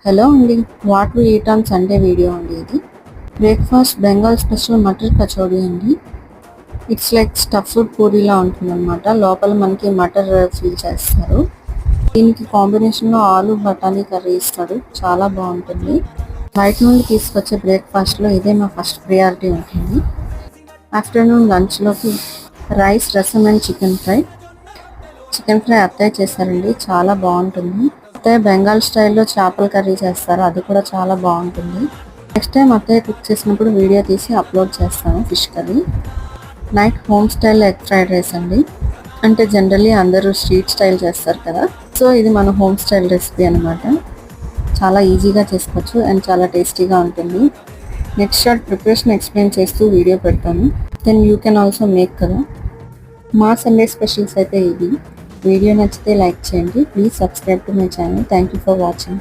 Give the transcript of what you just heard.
Hello అండి, what we eat on Sunday video అండి ఇది. బ్రేక్ఫాస్ట్ బెంగాల్ స్పెషల్ మటర్ కచోడీ అండి. ఇట్స్ లైక్ స్టఫ్డ్ పూరీలా ఉంటుందన్నమాట. లోపల మనకి మటర్ ఫిల్ చేస్తారు. దీనికి కాంబినేషన్లో ఆలు బఠానీ కర్రీ ఇస్తాడు, చాలా బాగుంటుంది. బయట నుండి తీసుకొచ్చే బ్రేక్ఫాస్ట్లో ఇదే మా ఫస్ట్ ప్రియారిటీ ఉంటుంది. ఆఫ్టర్నూన్ లంచ్లోకి రైస్, రసం అండ్ చికెన్ ఫ్రై అత్తయ్య చేశారండి, చాలా బాగుంటుంది. అత్తయ్య బెంగాల్ స్టైల్లో చేపల కర్రీ చేస్తారు, అది కూడా చాలా బాగుంటుంది. నెక్స్ట్ టైం అత్తయ్య కుక్ చేసినప్పుడు వీడియో తీసి అప్లోడ్ చేస్తాను. Fish curry. Night home style egg fried rice అండి. అంటే జనరల్లీ అందరూ స్ట్రీట్ స్టైల్ చేస్తారు కదా, సో ఇది మన హోమ్ స్టైల్ రెసిపీ అనమాట. చాలా ఈజీగా చేసుకోవచ్చు అండ్ చాలా టేస్టీగా ఉంటుంది. నెక్స్ట్ షార్ట్ ప్రిపరేషన్ ఎక్స్ప్లెయిన్ చేస్తూ వీడియో పెడతాను, then you can also make కదా. మా సండే స్పెషల్స్ అయితే ఇవి. వీడియో నచ్చితే లైక్ చేయండి. Please subscribe to my channel. Thank you for watching.